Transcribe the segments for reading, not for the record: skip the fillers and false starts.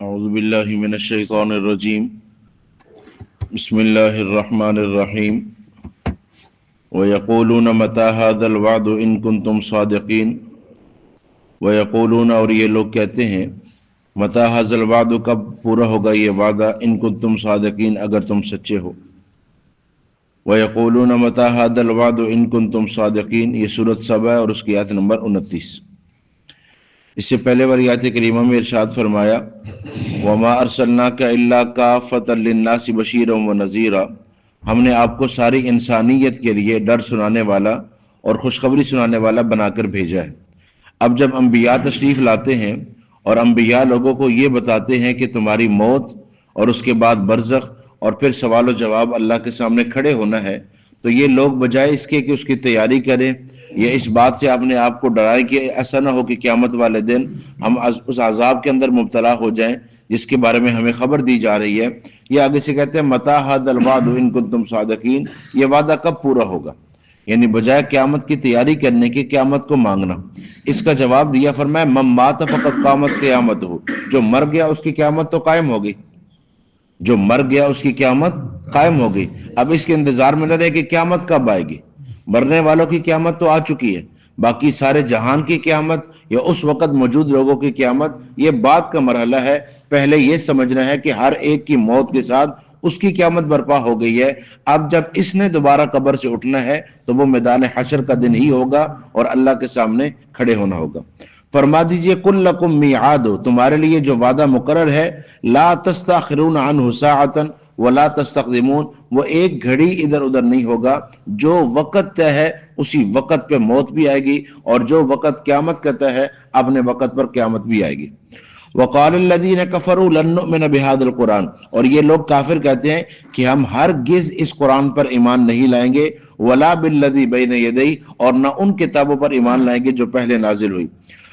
اعوذ باللہ من الشیطان الرجیم بسم اللہ الرحمن الرحیم وَيَقُولُونَ مَتَى هَذَا الْوَعْدُ إِن كُنتُمْ صَادِقِينَ وَيَقُولُونَ اور یہ لوگ کہتے ہیں مَتَى هَذَا الْوَعْدُ کب پورا ہوگا یہ وعدہ إِن كُنتُمْ صَادِقِينَ اگر تم سچے ہو وَيَقُولُونَ مَتَى هَذَا الْوَعْدُ إِن كُنتُمْ صَادِقِينَ یہ سورۃ سبا ہے اور اس کی آیت نمبر 29۔ اس سے پہلے والی آیت کریمہ میں ارشاد فرمایا وَمَا أَرْسَلْنَاكَ إِلَّا كَافَّةً لِلنَّاسِ بَشِيرًا وَنَذِيرًا ہم نے آپ کو ساری انسانیت کے لیے ڈر سنانے والا اور خوشخبری سنانے والا بنا کر بھیجا ہے۔ اب جب انبیاء تشریف لاتے ہیں اور انبیاء لوگوں کو یہ بتاتے ہیں کہ تمہاری موت اور اس کے بعد برزخ اور پھر سوال و جواب اللہ کے سامنے کھڑے ہونا ہے، تو یہ لوگ بجائے اس کے کہ اس کی تیاری کریں یا اس بات سے اپنے آپ کو ڈرائے کہ ایسا نہ ہو کہ قیامت والے دن ہم اس عذاب کے اندر مبتلا ہو جائیں جس کے بارے میں ہمیں خبر دی جا رہی ہے، یہ آگے سے کہتے ہیں مَتَى هَذَا الْوَعْدُ إِن كُنتُمْ صَادِقِينَ یہ وعدہ کب پورا ہوگا، یعنی بجائے قیامت کی تیاری کرنے کے قیامت کو مانگنا۔ اس کا جواب دیا فرمایا مَن مَاتَ فَقَدْ قَامَتْ قِیَامَتُهُ جو مر گیا اس کی قیامت تو قائم ہوگی، جو مر گیا اس کی قیامت قائم ہوگی۔ اب اس کے انتظار میں نہ رہے کہ قیامت کب آئے گی، مرنے والوں کی قیامت تو آ چکی ہے، باقی سارے جہان کی قیامت یا اس وقت موجود لوگوں کی قیامت یہ بعد کا مرحلہ ہے۔ پہلے یہ سمجھنا ہے کہ ہر ایک کی موت کے ساتھ اس کی قیامت برپا ہو گئی ہے، اب جب اس نے دوبارہ قبر سے اٹھنا ہے تو وہ میدان حشر کا دن ہی ہوگا اور اللہ کے سامنے کھڑے ہونا ہوگا۔ فرما دیجئے کل لکم میعاد تمہارے لیے جو وعدہ مقرر ہے لا تستاخرون عنہ ساعۃ ولا تستقدمون وہ ایک گھڑی ادھر ادھر نہیں ہوگا، جو وقت طے ہے اسی وقت پہ موت بھی آئے گی اور جو وقت قیامت کا طے ہے اپنے وقت پر قیامت بھی آئے گی۔ وقال الذين كفروا لن نؤمن بهذا القرآن اور یہ لوگ کافر کہتے ہیں کہ ہم ہرگز اس قرآن پر ایمان نہیں لائیں گے ولا بالذي بين يديه اور نہ ان کتابوں پر ایمان لائیں گے جو پہلے نازل ہوئی۔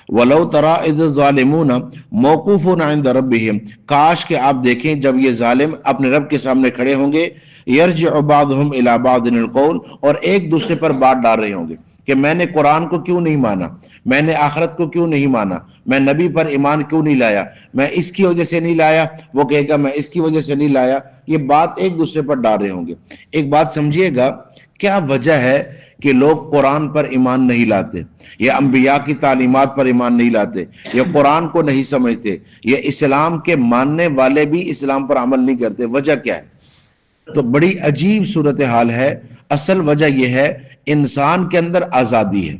وَلَوْ تَرَى إِذِ الظَّالِمُونَ مَوْقُوفُونَ عِنْدَ رَبِّهِمْ کاش کہ آپ دیکھیں جب یہ ظالم اپنے رب کے سامنے کھڑے ہوں گے يَرْجِعُ بَعْضُهُمْ إِلَى بَعْضٍ الْقَوْلَ اور ایک دوسرے پر بات ڈال رہے ہوں گے کہ میں نے قرآن کو کیوں نہیں مانا، میں نے آخرت کو کیوں نہیں مانا، میں نبی پر ایمان کیوں نہیں لایا، میں اس کی وجہ سے نہیں لایا، وہ کہے گا میں اس کی وجہ سے نہیں لایا، یہ بات ایک دوسرے پر ڈال رہے ہوں گے۔ ایک بات سمجھیے گا کیا وجہ ہے کہ لوگ قرآن پر ایمان نہیں لاتے یا انبیاء کی تعلیمات پر ایمان نہیں لاتے یا قرآن کو نہیں سمجھتے یا اسلام کے ماننے والے بھی اسلام پر عمل نہیں کرتے؟ وجہ کیا ہے؟ تو بڑی عجیب صورتحال ہے۔ اصل وجہ یہ ہے انسان کے اندر آزادی ہے،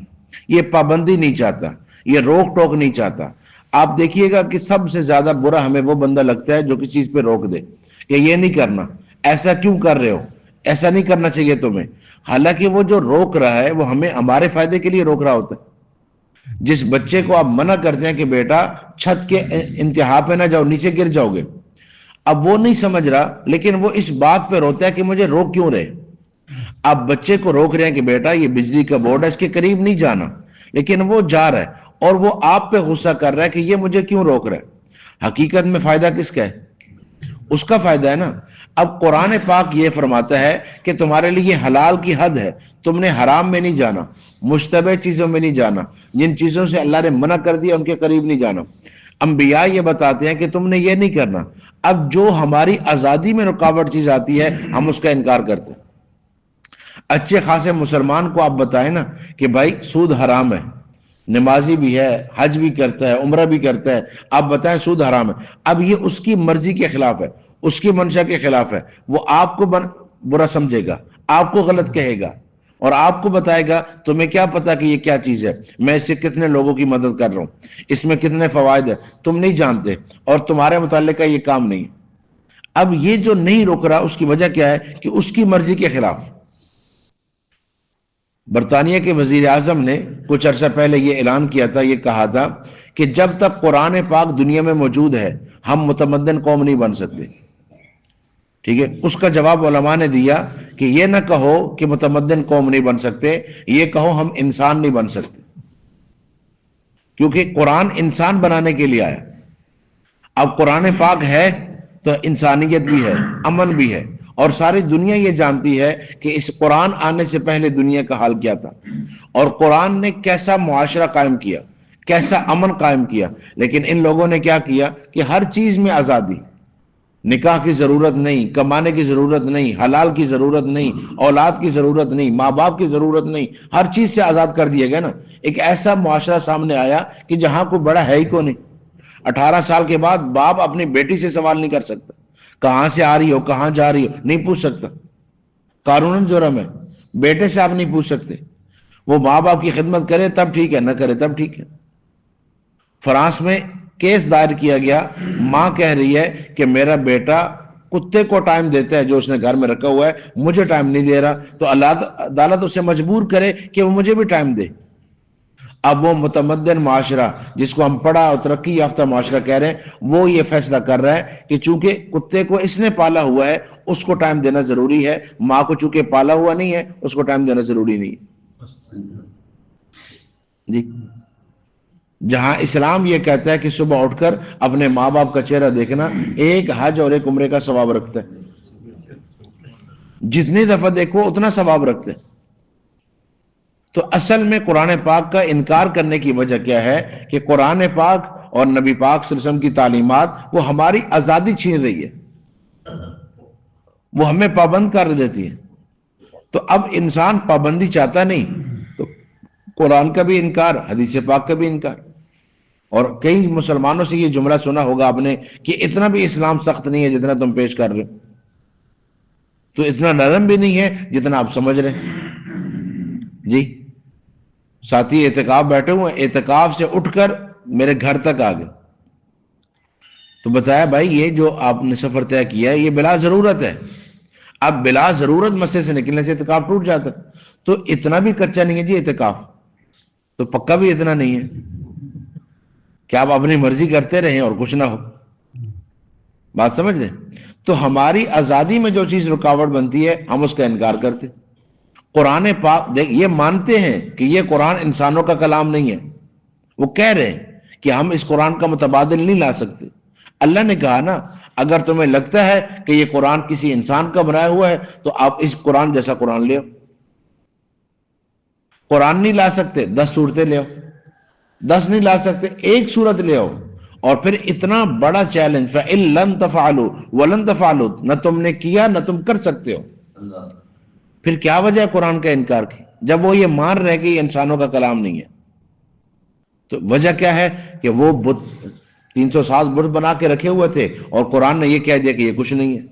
یہ پابندی نہیں چاہتا، یہ روک ٹوک نہیں چاہتا۔ آپ دیکھیے گا کہ سب سے زیادہ برا ہمیں وہ بندہ لگتا ہے جو کسی چیز پہ روک دے کہ یہ نہیں کرنا، ایسا کیوں کر رہے ہو، ایسا نہیں کرنا چاہیے تمہیں، حالانکہ وہ جو روک رہا ہے وہ ہمیں ہمارے فائدے کے لیے روک رہا ہوتا ہے۔ جس بچے کو آپ منع کرتے ہیں کہ بیٹا چھت کے انتہا پہ نہ جاؤ نیچے گر جاؤ گے، اب وہ نہیں سمجھ رہا لیکن وہ اس بات پہ روتا ہے کہ مجھے روک کیوں رہے۔ آپ بچے کو روک رہے ہیں کہ بیٹا یہ بجلی کا بورڈ ہے اس کے قریب نہیں جانا، لیکن وہ جا رہا ہے اور وہ آپ پہ غصہ کر رہا ہے کہ یہ مجھے کیوں روک رہا ہے۔ حقیقت میں فائدہ کس کا ہے؟ اس کا فائدہ ہے نا۔ اب قرآن پاک یہ فرماتا ہے کہ تمہارے لیے حلال کی حد ہے، تم نے حرام میں نہیں جانا، مشتبہ چیزوں میں نہیں جانا، جن چیزوں سے اللہ نے منع کر دیا ان کے قریب نہیں جانا۔ انبیاء یہ بتاتے ہیں کہ تم نے یہ نہیں کرنا۔ اب جو ہماری آزادی میں رکاوٹ چیز آتی ہے ہم اس کا انکار کرتے ہیں۔ اچھے خاصے مسلمان کو آپ بتائیں نا کہ بھائی سود حرام ہے، نمازی بھی ہے، حج بھی کرتا ہے، عمرہ بھی کرتا ہے، آپ بتائیں سود حرام ہے، اب یہ اس کی مرضی کے خلاف ہے، اس کی منشا کے خلاف ہے، وہ آپ کو برا سمجھے گا، آپ کو غلط کہے گا اور آپ کو بتائے گا تمہیں کیا پتا کہ یہ کیا چیز ہے، میں اس سے کتنے لوگوں کی مدد کر رہا ہوں، اس میں کتنے فوائد ہیں، تم نہیں جانتے اور تمہارے متعلقہ یہ کام نہیں۔ اب یہ جو نہیں روک رہا اس کی وجہ کیا ہے کہ اس کی مرضی کے خلاف۔ برطانیہ کے وزیر اعظم نے کچھ عرصہ پہلے یہ اعلان کیا تھا، یہ کہا تھا کہ جب تک قرآن پاک دنیا میں موجود ہے ہم متمدن قوم نہیں بن سکتے۔ ٹھیک ہے، اس کا جواب علماء نے دیا کہ یہ نہ کہو کہ متمدن قوم نہیں بن سکتے، یہ کہو ہم انسان نہیں بن سکتے، کیونکہ قرآن انسان بنانے کے لیے آیا۔ اب قرآن پاک ہے تو انسانیت بھی ہے، امن بھی ہے، اور ساری دنیا یہ جانتی ہے کہ اس قرآن آنے سے پہلے دنیا کا حال کیا تھا اور قرآن نے کیسا معاشرہ قائم کیا، کیسا امن قائم کیا. لیکن ان لوگوں نے کیا کیا کہ ہر چیز میں آزادی، نکاح کی ضرورت نہیں، کمانے کی ضرورت نہیں، حلال کی ضرورت نہیں، اولاد کی ضرورت نہیں، ماں باپ کی ضرورت نہیں، ہر چیز سے آزاد کر دیا گیا نا. ایک ایسا معاشرہ سامنے آیا کہ جہاں کوئی بڑا ہے ہی کو نہیں. 18 سال کے بعد باپ اپنی بیٹی سے سوال نہیں کر سکتا کہاں سے آ رہی ہو، کہاں جا رہی ہو، نہیں پوچھ سکتا. قانون جرم ہے. بیٹے سے آپ نہیں پوچھ سکتے. وہ ماں باپ کی خدمت کرے تب ٹھیک ہے، نہ کرے تب ٹھیک ہے. فرانس میں کیس دائر کیا گیا، ماں کہہ رہی ہے کہ میرا بیٹا کتے کو ٹائم دیتا ہے جو اس نے گھر میں رکھا ہوا ہے، مجھے ٹائم نہیں دے رہا، تو اللہ عدالت اسے مجبور کرے کہ وہ مجھے بھی ٹائم دے. اب وہ متمدن معاشرہ جس کو ہم پڑھا اور ترقی یافتہ معاشرہ کہہ رہے ہیں، وہ یہ فیصلہ کر رہا ہے کہ چونکہ کتے کو اس نے پالا ہوا ہے اس کو ٹائم دینا ضروری ہے، ماں کو چونکہ پالا ہوا نہیں ہے اس کو ٹائم دینا ضروری نہیں ہے. جی، جہاں اسلام یہ کہتا ہے کہ صبح اٹھ کر اپنے ماں باپ کا چہرہ دیکھنا ایک حج اور ایک عمرے کا ثواب رکھتا ہے. جتنی دفعہ دیکھو اتنا ثواب رکھتے ہیں. تو اصل میں قرآن پاک کا انکار کرنے کی وجہ کیا ہے کہ قرآن پاک اور نبی پاک صلی اللہ علیہ وسلم کی تعلیمات وہ ہماری آزادی چھین رہی ہے، وہ ہمیں پابند کر دیتی ہے. تو اب انسان پابندی چاہتا نہیں، تو قرآن کا بھی انکار، حدیث پاک کا بھی انکار. اور کئی مسلمانوں سے یہ جملہ سنا ہوگا آپ نے کہ اتنا بھی اسلام سخت نہیں ہے جتنا تم پیش کر رہے ہو، تو اتنا نرم بھی نہیں ہے جتنا آپ سمجھ رہے ہیں. جی، ساتھی اعتکاف بیٹھے ہوئے، اعتکاف سے اٹھ کر میرے گھر تک آ گئے، تو بتایا بھائی یہ جو آپ نے سفر طے کیا ہے یہ بلا ضرورت ہے. اب بلا ضرورت مسئلے سے نکلنے سے اعتکاف ٹوٹ جاتا. تو اتنا بھی کچا نہیں ہے جی اعتکاف، تو پکا بھی اتنا نہیں ہے کہ آپ اپنی مرضی کرتے رہیں اور کچھ نہ ہو. بات سمجھ لیں؟ تو ہماری آزادی میں جو چیز رکاوٹ بنتی ہے ہم اس کا انکار کرتے. قرآن پاک دیکھ یہ مانتے ہیں کہ یہ قرآن انسانوں کا کلام نہیں ہے، وہ کہہ رہے ہیں کہ ہم اس قرآن کا متبادل نہیں لا سکتے. اللہ نے کہا نا اگر تمہیں لگتا ہے کہ یہ قرآن کسی انسان کا بنایا ہوا ہے تو آپ اس قرآن جیسا قرآن لے آؤ. قرآن نہیں لا سکتے 10 صورتیں لے آؤ، 10 نہیں لا سکتے 1 صورت لے آؤ. اور پھر اتنا بڑا چیلنج فَإِن لَمْ تَفْعَلُوا وَلَن تَفْعَلُوا، نہ تم نے کیا نہ تم کر سکتے ہو. پھر کیا وجہ ہے قرآن کا انکار کی جب وہ یہ مان رہے کہ یہ انسانوں کا کلام نہیں ہے؟ تو وجہ کیا ہے کہ وہ بت 360 بت بنا کے رکھے ہوئے تھے اور قرآن نے یہ کہہ دیا کہ یہ کچھ نہیں ہے.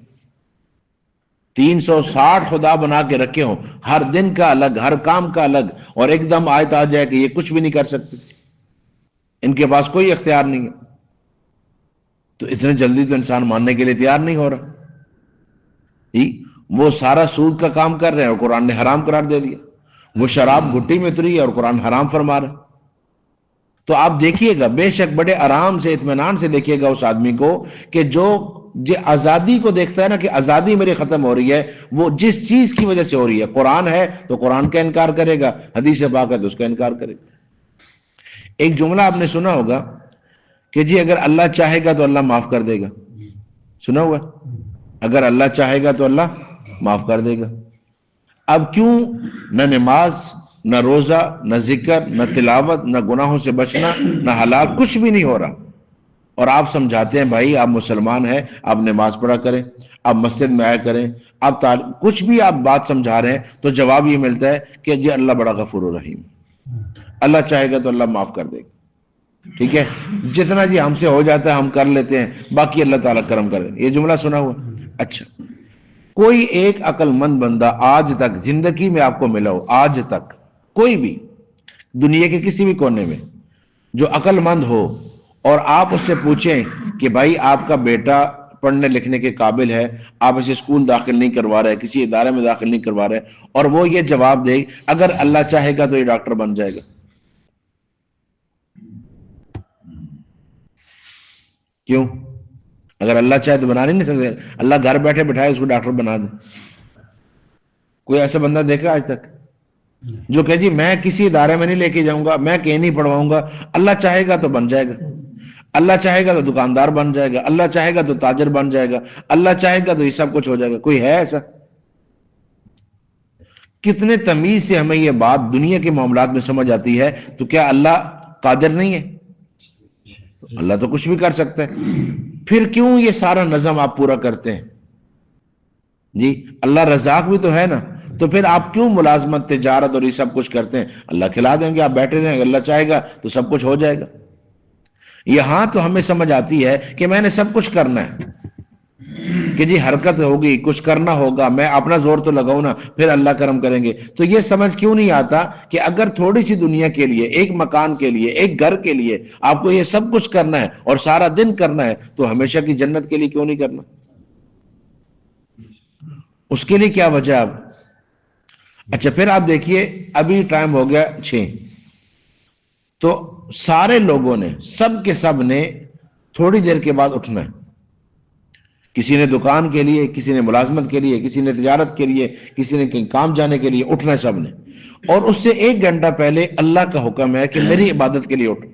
360 خدا بنا کے رکھے ہوں، ہر دن کا الگ، ہر کام کا الگ، اور ایک دم آیت آ جائے کہ یہ کچھ بھی نہیں کر سکتے، ان کے پاس کوئی اختیار نہیں ہے. تو اتنے جلدی تو انسان ماننے کے لیے تیار نہیں ہو رہا. وہ سارا سود کا کام کر رہے ہیں اور قرآن نے حرام قرار دے دیا. وہ شراب گھٹی میں اتری ہے اور قرآن حرام فرما رہا ہے. تو آپ دیکھیے گا بے شک بڑے آرام سے اطمینان سے دیکھیے گا اس آدمی کو کہ جو آزادی کو دیکھتا ہے نا کہ آزادی میری ختم ہو رہی ہے، وہ جس چیز کی وجہ سے ہو رہی ہے، قرآن ہے تو قرآن کا انکار کرے گا، حدیث پاک ہے تو اس کا انکار کرے گا. ایک جملہ آپ نے سنا ہوگا کہ جی اگر اللہ چاہے گا تو اللہ معاف کر دے گا. سنا ہوا؟ اگر اللہ چاہے گا تو اللہ معاف کر دے گا. اب کیوں نہ نماز، نہ روزہ، نہ ذکر، نہ تلاوت، نہ گناہوں سے بچنا، نہ حلال، کچھ بھی نہیں ہو رہا، اور آپ سمجھاتے ہیں بھائی آپ مسلمان ہیں، آپ نماز پڑھا کریں، آپ مسجد میں آیا کریں، آپ کچھ بھی آپ بات سمجھا رہے ہیں، تو جواب یہ ملتا ہے کہ جی اللہ بڑا غفور و رحیم، اللہ چاہے گا تو اللہ معاف کر دے گا. ٹھیک ہے، جتنا جی ہم سے ہو جاتا ہے ہم کر لیتے ہیں، باقی اللہ تعالیٰ کرم کر دے. یہ جملہ سنا ہوا؟ اچھا، کوئی ایک عقل مند بندہ آج تک زندگی میں آپ کو ملا ہو، آج تک کوئی بھی دنیا کے کسی بھی کونے میں جو عقل مند ہو، اور آپ اس سے پوچھیں کہ بھائی آپ کا بیٹا پڑھنے لکھنے کے قابل ہے، آپ اسے اسکول داخل نہیں کروا رہے، کسی ادارے میں داخل نہیں کروا رہے، اور وہ یہ جواب دے اگر اللہ چاہے گا تو یہ ڈاکٹر بن جائے گا. کیوں؟ اگر اللہ چاہے تو بنا نہیں سکتے؟ اللہ گھر بیٹھے بٹھائے اس کو ڈاکٹر بنا دے. کوئی ایسا بندہ دیکھا آج تک جو کہ جی میں کسی ادارے میں نہیں لے کے جاؤں گا، میں کہیں نہیں پڑھواؤں گا، اللہ چاہے گا تو بن جائے گا، اللہ چاہے گا تو دکاندار بن جائے گا، اللہ چاہے گا تو تاجر بن جائے گا، اللہ چاہے گا تو یہ سب کچھ ہو جائے گا؟ کوئی ہے ایسا؟ کتنے تمیز سے ہمیں یہ بات دنیا کے معاملات میں سمجھ آتی ہے. تو کیا اللہ قادر نہیں ہے؟ تو اللہ تو کچھ بھی کر سکتا ہے، پھر کیوں یہ سارا نظم آپ پورا کرتے ہیں؟ جی اللہ رزاق بھی تو ہے نا، تو پھر آپ کیوں ملازمت، تجارت اور یہ سب کچھ کرتے ہیں؟ اللہ کھلا دیں گے، آپ بیٹھے رہیں، اللہ چاہے گا تو سب کچھ ہو جائے گا۔ یہاں تو ہمیں سمجھ آتی ہے کہ میں نے سب کچھ کرنا ہے، کہ جی حرکت ہوگی، کچھ کرنا ہوگا، میں اپنا زور تو لگاؤں نا، پھر اللہ کرم کریں گے۔ تو یہ سمجھ کیوں نہیں آتا کہ اگر تھوڑی سی دنیا کے لیے، ایک مکان کے لیے، ایک گھر کے لیے آپ کو یہ سب کچھ کرنا ہے اور سارا دن کرنا ہے، تو ہمیشہ کی جنت کے لیے کیوں نہیں کرنا؟ اس کے لیے کیا وجہ اب؟ اچھا پھر آپ دیکھیے، ابھی ٹائم ہو گیا 6، تو سارے لوگوں نے، سب کے سب نے تھوڑی دیر کے بعد اٹھنا ہے۔ کسی نے دکان کے لیے، کسی نے ملازمت کے لیے، کسی نے تجارت کے لیے، کسی نے کہیں کام جانے کے لیے اٹھنا ہے سب نے، اور اس سے 1 گھنٹہ پہلے اللہ کا حکم ہے کہ میری عبادت کے لیے اٹھو۔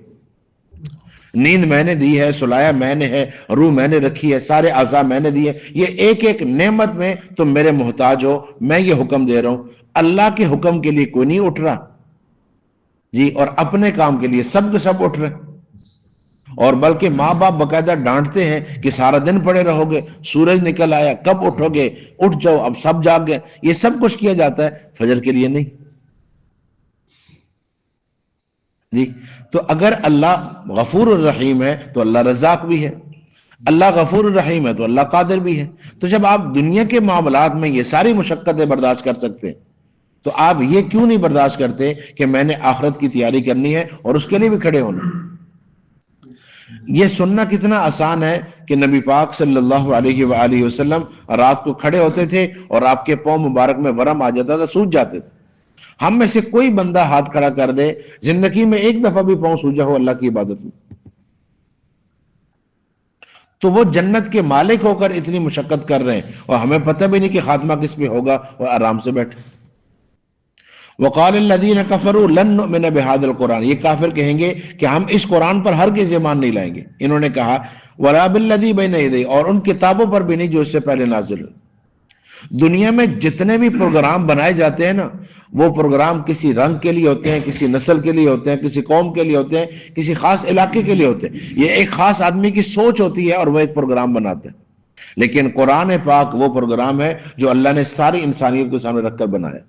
نیند میں نے دی ہے، سلایا میں نے ہے، روح میں نے رکھی ہے، سارے اعضاء میں نے دیے، یہ ایک ایک نعمت میں تم میرے محتاج ہو، میں یہ حکم دے رہا ہوں۔ اللہ کے حکم کے لیے کوئی نہیں اٹھ رہا جی، اور اپنے کام کے لیے سب کے سب اٹھ رہے ہیں، اور بلکہ ماں باپ باقاعدہ ڈانٹتے ہیں کہ سارا دن پڑے رہو گے، سورج نکل آیا، کب اٹھو گے، اٹھ جاؤ، اب سب جاگ گئے۔ یہ سب کچھ کیا جاتا ہے، فجر کے لیے نہیں جی۔ تو اگر اللہ غفور الرحیم ہے تو اللہ رزاق بھی ہے، اللہ غفور الرحیم ہے تو اللہ قادر بھی ہے۔ تو جب آپ دنیا کے معاملات میں یہ ساری مشقتیں برداشت کر سکتے ہیں، تو آپ یہ کیوں نہیں برداشت کرتے کہ میں نے آخرت کی تیاری کرنی ہے اور اس کے لیے بھی کھڑے ہونا؟ یہ سننا کتنا آسان ہے کہ نبی پاک صلی اللہ علیہ وآلہ وسلم رات کو کھڑے ہوتے تھے اور آپ کے پاؤں مبارک میں ورم آ جاتا تھا، سوج جاتے تھے۔ ہم میں سے کوئی بندہ ہاتھ کھڑا کر دے زندگی میں ایک دفعہ بھی پاؤں سوجا ہو اللہ کی عبادت میں، تو وہ جنت کے مالک ہو کر اتنی مشقت کر رہے ہیں اور ہمیں پتہ بھی نہیں کہ خاتمہ کس پہ ہوگا، اور آرام سے بیٹھے۔ وقال الذین کفروا لن نؤمن بهذا القرآن، یہ کافر کہیں گے کہ ہم اس قرآن پر ہرگز ایمان نہیں لائیں گے۔ انہوں نے کہا ولا بالذی بین یدیہ، اور ان کتابوں پر بھی نہیں جو اس سے پہلے نازل ہوئی۔ دنیا میں جتنے بھی پروگرام بنائے جاتے ہیں نا، وہ پروگرام کسی رنگ کے لیے ہوتے ہیں، کسی نسل کے لیے ہوتے ہیں، کسی قوم کے لیے ہوتے ہیں، کسی خاص علاقے کے لیے ہوتے ہیں۔ یہ ایک خاص آدمی کی سوچ ہوتی ہے اور وہ ایک پروگرام بناتے ہیں، لیکن قرآن پاک وہ پروگرام ہے جو اللہ نے ساری انسانیت کو سامنے رکھ کر بنایا۔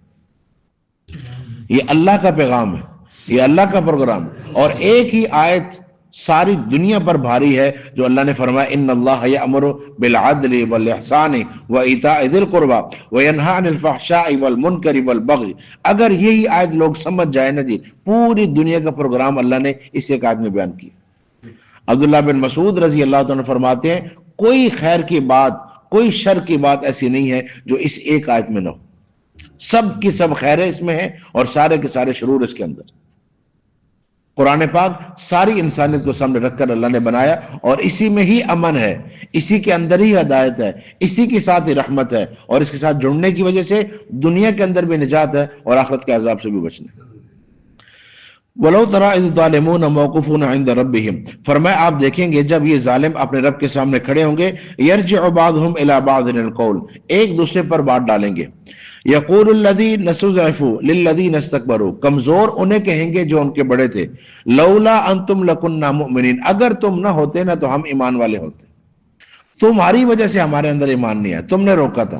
یہ اللہ کا پیغام ہے، یہ اللہ کا پروگرام ہے، اور ایک ہی آیت ساری دنیا پر بھاری ہے جو اللہ نے فرمایا ان اللہ یأمر بالعدل والاحسان وایتاء ذی القربى وینہی عن الفحشاء والمنکر والبغی۔ اگر یہی آیت لوگ سمجھ جائے نا جی، پوری دنیا کا پروگرام اللہ نے اس ایک آیت میں بیان کیا۔ عبداللہ بن مسعود رضی اللہ عنہ فرماتے ہیں کوئی خیر کی بات، کوئی شر کی بات ایسی نہیں ہے جو اس ایک آیت میں نہ ہو، سب کی سب خیریں اس میں ہیں اور سارے کے سارے شرور اس کے اندر۔ قرآن پاک ساری انسانیت کو سامنے رکھ کر اللہ نے بنایا، اور اسی میں ہی امن ہے، اسی کے اندر ہی ہدایت ہے، اسی کے ساتھ ہی رحمت ہے، اور اس کے ساتھ جڑنے کی وجہ سے دنیا کے اندر بھی نجات ہے اور آخرت کے عذاب سے بھی بچنا ہے۔ وَلَوْ تَرَىٰ إِذِ الظَّالِمُونَ مَوْقُوفُونَ عِندَ رَبِّهِمْ، فرمایا آپ دیکھیں گے جب یہ ظالم اپنے رب کے سامنے کھڑے ہوں گے، يَرْجِعُ بَعْضُهُمْ إِلَىٰ بَعْضٍ الْقَوْلِ، ایک دوسرے پر بات ڈالیں گے۔ يَقُولُ الَّذِينَ اسْتُضْعِفُوا لِلَّذِينَ اسْتَكْبَرُوا، کمزور انہیں کہیں گے جو ان کے بڑے تھے، لولا انتم لکننا مؤمنین، اگر تم نہ ہوتے نا تو ہم ایمان والے ہوتے، تمہاری وجہ سے ہمارے اندر ایمان نہیں آیا، تم نے روکا تھا۔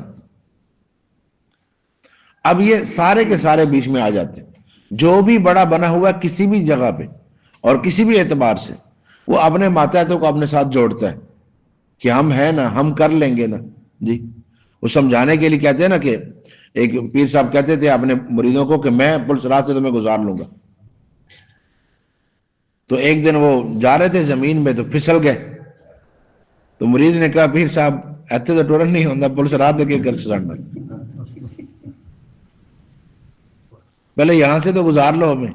اب یہ سارے کے سارے بیچ میں آ جاتے ہیں، جو بھی بڑا بنا ہوا کسی بھی جگہ پہ اور کسی بھی اعتبار سے، وہ اپنے ماتحتوں کو اپنے ساتھ جوڑتا ہے کہ ہم ہیں نا، ہم کر لیں گے نا جی۔ وہ سمجھانے کے لیے کہتے ہیں نا کہ ایک پیر صاحب کہتے تھے اپنے مریدوں کو کہ میں پلس رات سے تمہیں گزار لوں گا، تو ایک دن وہ جا رہے تھے زمین میں تو پھسل گئے، تو مرید نے کہا پیر صاحب ایتے تو ٹورن نہیں ہوتا، پلس رات کے گھر سے سڑنا، پہلے یہاں سے تو گزار لو ہمیں،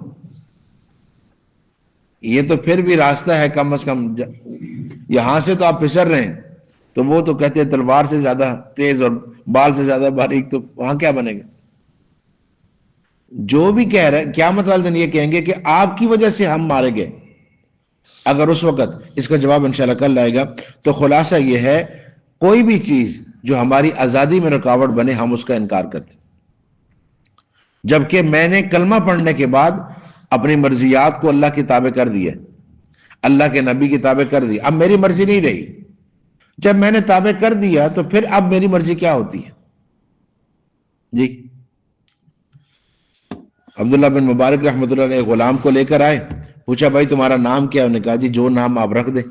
یہ تو پھر بھی راستہ ہے کم از کم، یہاں سے تو آپ پھسل رہے ہیں، تو وہ تو کہتے ہیں تلوار سے زیادہ تیز اور بال سے زیادہ باریک، تو وہاں کیا بنے گا؟ جو بھی کہہ رہے قیامت والے دن یہ کہیں گے کہ آپ کی وجہ سے ہم مارے گئے، اگر اس وقت، اس کا جواب انشاءاللہ کل آئے گا۔ تو خلاصہ یہ ہے کوئی بھی چیز جو ہماری آزادی میں رکاوٹ بنے ہم اس کا انکار کرتے، جبکہ میں نے کلمہ پڑھنے کے بعد اپنی مرضیات کو اللہ کی تابع کر دیا، اللہ کے نبی کی تابع کر دی، اب میری مرضی نہیں رہی۔ جب میں نے تابع کر دیا تو پھر اب میری مرضی کیا ہوتی ہے؟ جی عبداللہ بن مبارک رحمۃ اللہ علیہ غلام کو لے کر آئے، پوچھا بھائی تمہارا نام کیا ہے؟ انہوں نے کہا جی جو نام آپ رکھ دیں۔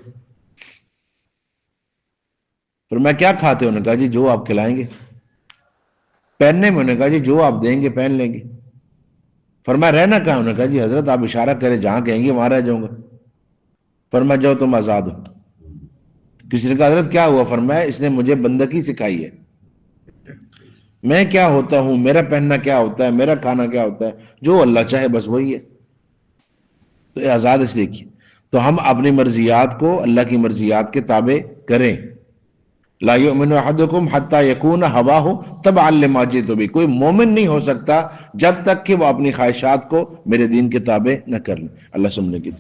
پھر میں کیا کھاتے ہو؟ انہوں نے کہا جی جو آپ کھلائیں گے۔ پہننے میں انہوں نے کہا جی جو آپ دیں گے پہن لیں گے۔ فرمایا رہنا کہاں؟ انہوں نے کہا جی حضرت آپ اشارہ کریں جہاں کہیں گے وہاں رہ جاؤں گا۔ فرمایا جاؤ تم آزاد ہو۔ کسی نے کہا حضرت کیا ہوا؟ فرمایا اس نے مجھے بندگی سکھائی ہے، میں کیا ہوتا ہوں، میرا پہننا کیا ہوتا ہے، میرا کھانا کیا ہوتا ہے، جو اللہ چاہے بس وہی ہے۔ تو یہ آزاد اس لیے کی تو ہم اپنی مرضیات کو اللہ کی مرضیات کے تابع کریں۔ لا یؤمن احدکم حتی یکون ہواہ تبعا لما جئت بہ، کوئی مومن نہیں ہو سکتا جب تک کہ وہ اپنی خواہشات کو میرے دین کے تابع نہ کر لیں۔ اللہ سمجھنے کی